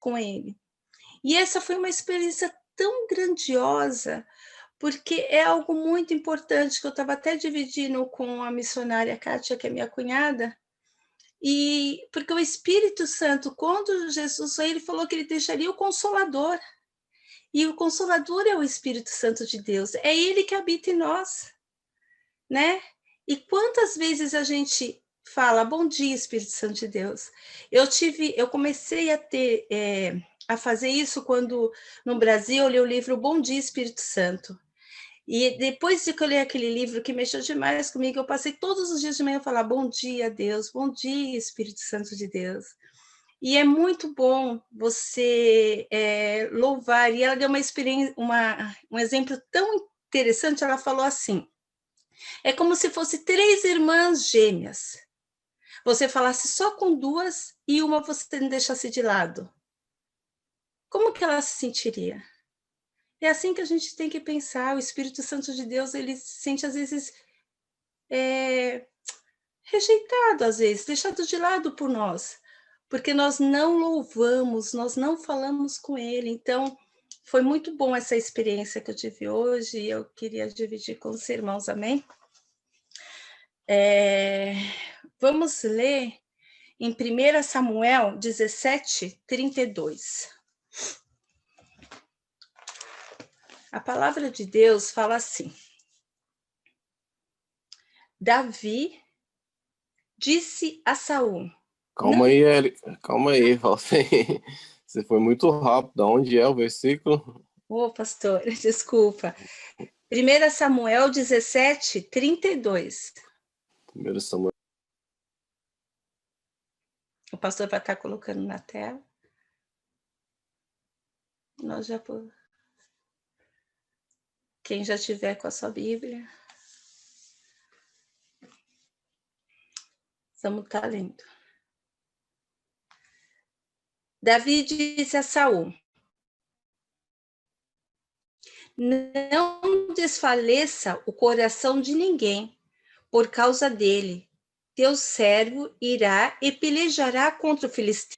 com ele. E essa foi uma experiência tão grandiosa, porque é algo muito importante que eu estava até dividindo com a missionária Kátia, que é minha cunhada, e porque o Espírito Santo, quando Jesus veio, ele falou que ele deixaria o Consolador. E o Consolador é o Espírito Santo de Deus, é ele que habita em nós, né? E quantas vezes a gente fala, bom dia, Espírito Santo de Deus. Eu comecei a fazer isso quando, no Brasil, eu li o livro Bom Dia, Espírito Santo. E depois de que eu li aquele livro que mexeu demais comigo, eu passei todos os dias de manhã a falar, bom dia, Deus, bom dia, Espírito Santo de Deus. E é muito bom você louvar. E ela deu uma experiência, um exemplo tão interessante. Ela falou assim: é como se fosse 3 irmãs gêmeas. Você falasse só com 2 e uma você não deixasse de lado. Como que ela se sentiria? É assim que a gente tem que pensar. O Espírito Santo de Deus, ele se sente às vezes rejeitado, às vezes, deixado de lado por nós, porque nós não louvamos, nós não falamos com ele. Então, foi muito bom essa experiência que eu tive hoje e eu queria dividir com os irmãos, amém? Vamos ler em 1 Samuel 17, 32. A palavra de Deus fala assim: Davi disse a Saul... Calma aí, calma aí, você foi muito rápido. Onde é o versículo? Pastor, desculpa. 1 Samuel 17, 32. 1 Samuel. O pastor vai estar colocando na tela. Nós já... Quem já tiver com a sua Bíblia, vamos estar lendo. Davi disse a Saul: não desfaleça o coração de ninguém por causa dele. Teu servo irá e pelejará contra o filisteu.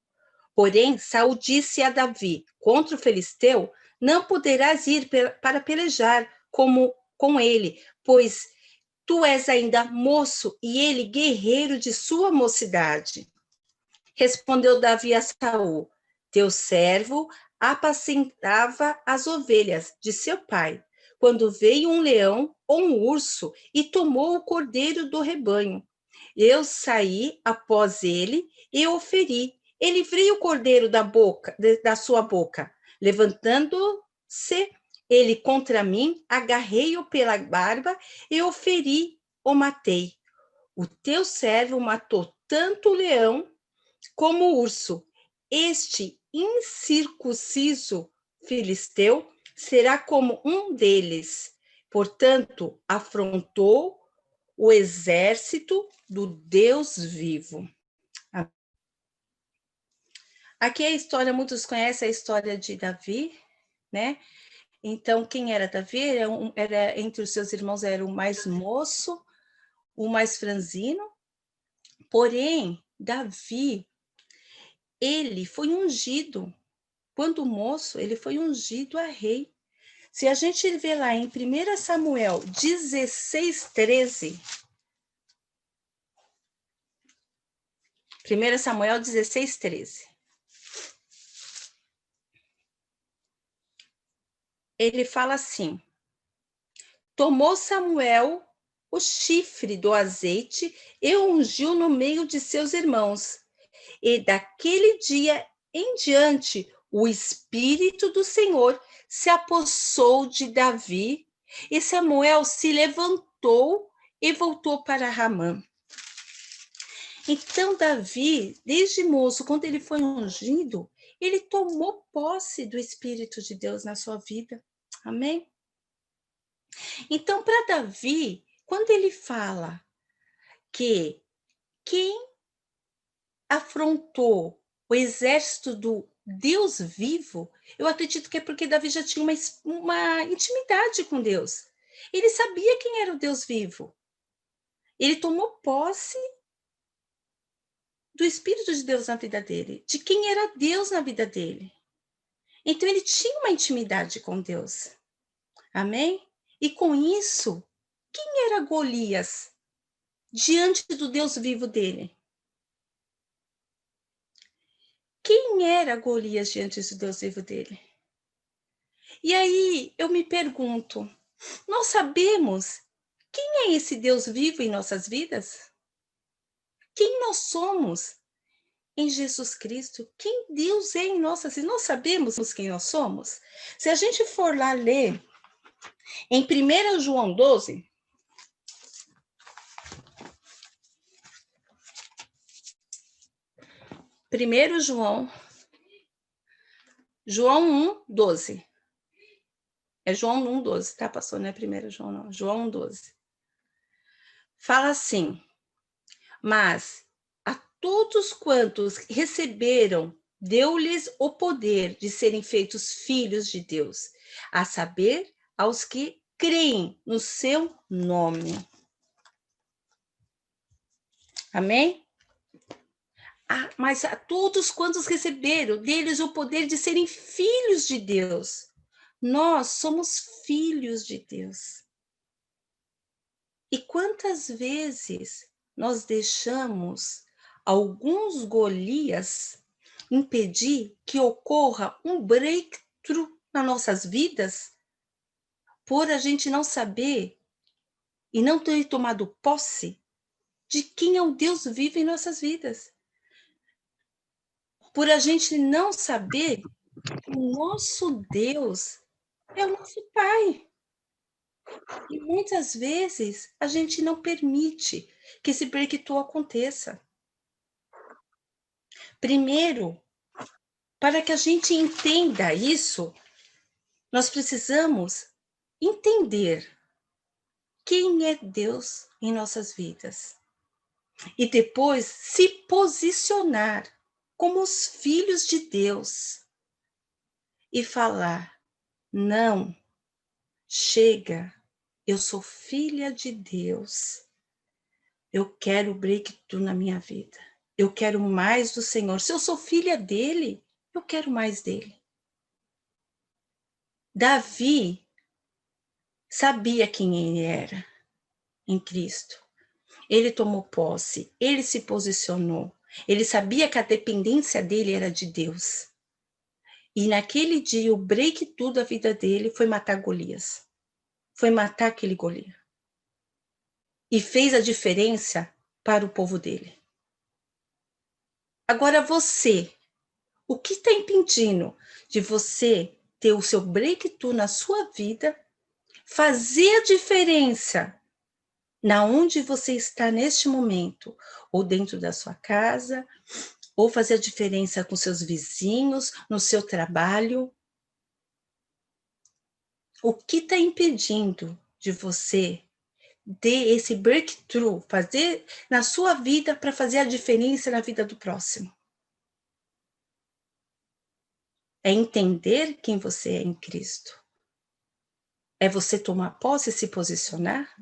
Porém, Saul disse a Davi: contra o filisteu não poderás ir para pelejar com ele, pois tu és ainda moço e ele guerreiro de sua mocidade. Respondeu Davi a Saul: teu servo apacentava as ovelhas de seu pai, quando veio um leão ou um urso e tomou o cordeiro do rebanho. Eu saí após ele e oferi. Ele livrei o cordeiro da sua boca. Levantando-se ele contra mim, agarrei-o pela barba e oferi, o matei. O teu servo matou tanto o leão como o urso. Este incircunciso filisteu será como um deles. Portanto, afrontou o exército do Deus vivo. Aqui a história, muitos conhecem a história de Davi, né? Então, quem era Davi? Era entre os seus irmãos, era o mais moço, o mais franzino. Porém, Davi, ele foi ungido. Quando moço, ele foi ungido a rei. Se a gente vê lá em 1 Samuel 16, 13... 1 Samuel 16, 13. Ele fala assim: tomou Samuel o chifre do azeite e o ungiu no meio de seus irmãos. E daquele dia em diante, o Espírito do Senhor se apossou de Davi, e Samuel se levantou e voltou para Ramã. Então, Davi, desde moço, quando ele foi ungido, ele tomou posse do Espírito de Deus na sua vida. Amém? Então, para Davi, quando ele fala que quem afrontou o exército do Deus vivo, eu acredito que é porque Davi já tinha uma intimidade com Deus. Ele sabia quem era o Deus vivo. Ele tomou posse do Espírito de Deus na vida dele, de quem era Deus na vida dele. Então, ele tinha uma intimidade com Deus. Amém? E com isso, quem era Golias diante do Deus vivo dele? Quem era Golias diante do Deus vivo dele? E aí eu me pergunto, nós sabemos quem é esse Deus vivo em nossas vidas? Quem nós somos em Jesus Cristo? Quem Deus é em nossas vidas? Nós sabemos quem nós somos? Se a gente for lá ler em 1 João 12, João 1, 12. É João 1, 12, tá, pastor? Não é 1 João, não. João 1, 12. Fala assim, mas a todos quantos receberam, deu-lhes o poder de serem feitos filhos de Deus, a saber, aos que creem no seu nome. Amém? Mas a todos quantos receberam, deles o poder de serem filhos de Deus. Nós somos filhos de Deus. E quantas vezes nós deixamos alguns Golias impedir que ocorra um breakthrough nas nossas vidas por a gente não saber e não ter tomado posse de quem é o Deus vivo em nossas vidas. Por a gente não saber que o nosso Deus é o nosso Pai. E muitas vezes a gente não permite que esse breakthrough aconteça. Primeiro, para que a gente entenda isso, nós precisamos entender quem é Deus em nossas vidas. E depois se posicionar como os filhos de Deus e falar: não, chega, eu sou filha de Deus. Eu quero breakthrough na minha vida. Eu quero mais do Senhor. Se eu sou filha dele, eu quero mais dele. Davi sabia quem ele era em Cristo. Ele tomou posse, ele se posicionou. Ele sabia que a dependência dele era de Deus. E naquele dia, o breakthrough da vida dele foi matar Golias. Foi matar aquele Golias. E fez a diferença para o povo dele. Agora você, o que está impedindo de você ter o seu breakthrough na sua vida, fazer a diferença na onde você está neste momento, ou dentro da sua casa, ou fazer a diferença com seus vizinhos, no seu trabalho? O que está impedindo de você ter esse breakthrough, fazer na sua vida para fazer a diferença na vida do próximo? É entender quem você é em Cristo. É você tomar posse e se posicionar?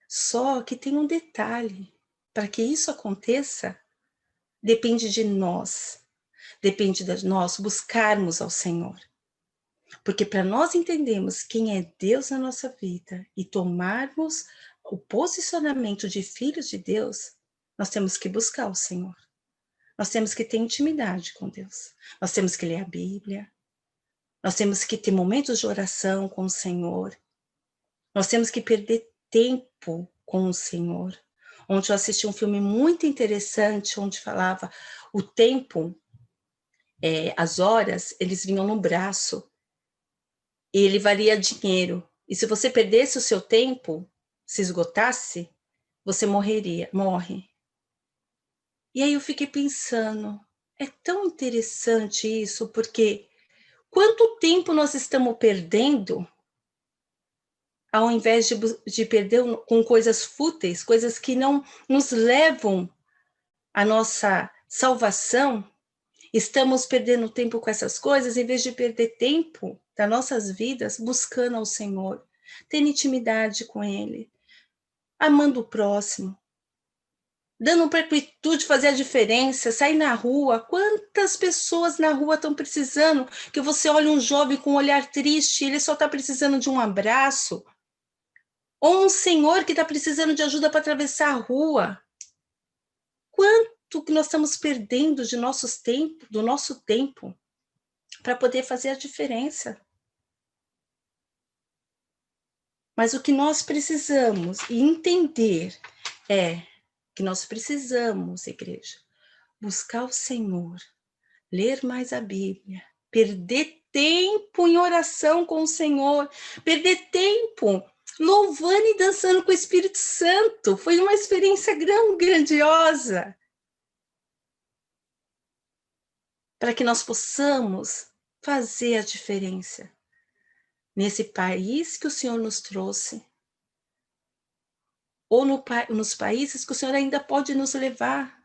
Só que tem um detalhe. Para que isso aconteça, depende de nós. Depende de nós buscarmos ao Senhor. Porque para nós entendermos quem é Deus na nossa vida e tomarmos o posicionamento de filhos de Deus, nós temos que buscar o Senhor. Nós temos que ter intimidade com Deus. Nós temos que ler a Bíblia. Nós temos que ter momentos de oração com o Senhor. Nós temos que perder tempo com o Senhor. Ontem eu assisti um filme muito interessante, onde falava o tempo, as horas, eles vinham no braço. E ele valia dinheiro. E se você perdesse o seu tempo, se esgotasse, você morre. E aí eu fiquei pensando, é tão interessante isso, porque quanto tempo nós estamos perdendo ao invés de perder com coisas fúteis, coisas que não nos levam à nossa salvação? Estamos perdendo tempo com essas coisas, em vez de perder tempo das nossas vidas buscando ao Senhor, tendo intimidade com Ele, amando o próximo, dando para a atitude fazer a diferença, sair na rua. Quantas pessoas na rua estão precisando que você olha um jovem com um olhar triste, ele só está precisando de um abraço, ou um senhor que está precisando de ajuda para atravessar a rua. Quanto que nós estamos perdendo de do nosso tempo para poder fazer a diferença? Mas o que nós precisamos entender é que nós precisamos, igreja, buscar o Senhor, ler mais a Bíblia, perder tempo em oração com o Senhor, perder tempo louvando e dançando com o Espírito Santo. Foi uma experiência grandiosa. Para que nós possamos fazer a diferença nesse país que o Senhor nos trouxe, ou nos países que o Senhor ainda pode nos levar.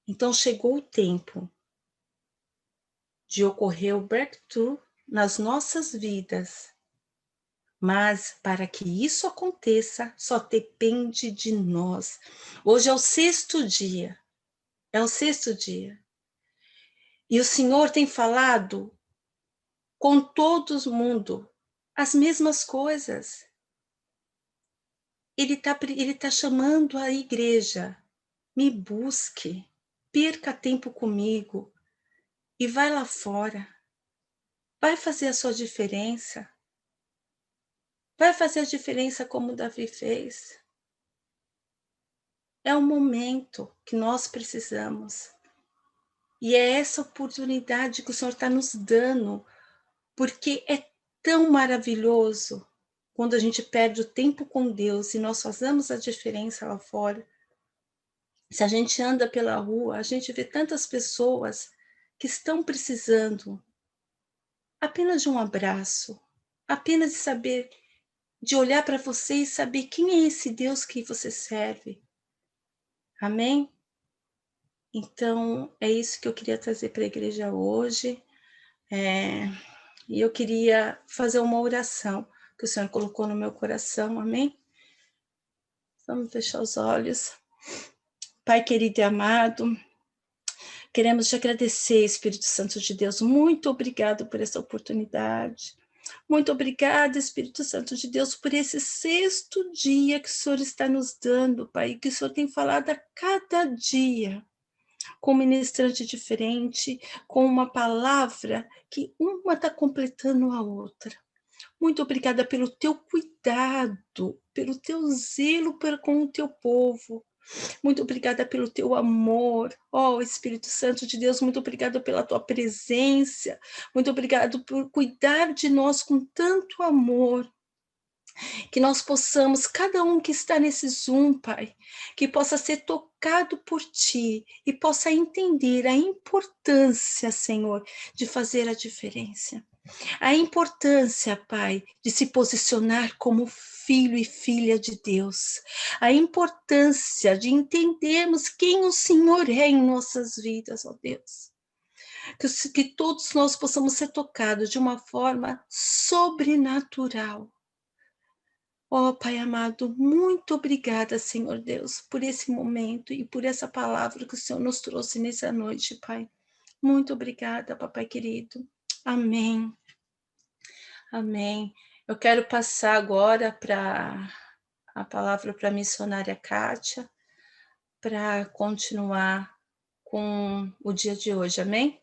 Então chegou o tempo de ocorrer o breakthrough nas nossas vidas. Mas para que isso aconteça, só depende de nós. Hoje é o 6º dia. É o 6º dia. E o Senhor tem falado com todo mundo as mesmas coisas. Ele tá chamando a igreja. Me busque. Perca tempo comigo. E vai lá fora. Vai fazer a sua diferença. Vai fazer a diferença como Davi fez. É o momento que nós precisamos. E é essa oportunidade que o Senhor está nos dando, porque é tão maravilhoso quando a gente perde o tempo com Deus e nós fazemos a diferença lá fora. Se a gente anda pela rua, a gente vê tantas pessoas que estão precisando apenas de um abraço, apenas de saber, de olhar para você e saber quem é esse Deus que você serve. Amém? Então, é isso que eu queria trazer para a igreja hoje. E eu queria fazer uma oração que o Senhor colocou no meu coração, amém? Vamos fechar os olhos. Pai querido e amado, queremos te agradecer, Espírito Santo de Deus. Muito obrigado por essa oportunidade. Muito obrigada, Espírito Santo de Deus, por esse 6º dia que o Senhor está nos dando, Pai, que o Senhor tem falado a cada dia, com um ministrante diferente, com uma palavra que uma está completando a outra. Muito obrigada pelo teu cuidado, pelo teu zelo com o teu povo. Muito obrigada pelo teu amor. Espírito Santo de Deus, muito obrigada pela tua presença. Muito obrigado por cuidar de nós com tanto amor. Que nós possamos, cada um que está nesse Zoom, Pai, que possa ser tocado por Ti e possa entender a importância, Senhor, de fazer a diferença. A importância, Pai, de se posicionar como filho e filha de Deus. A importância de entendermos quem o Senhor é em nossas vidas, ó Deus. Que todos nós possamos ser tocados de uma forma sobrenatural. Pai amado, muito obrigada, Senhor Deus, por esse momento e por essa palavra que o Senhor nos trouxe nessa noite, Pai. Muito obrigada, papai querido. Amém. Amém. Eu quero passar agora a palavra para a missionária Kátia, para continuar com o dia de hoje, amém?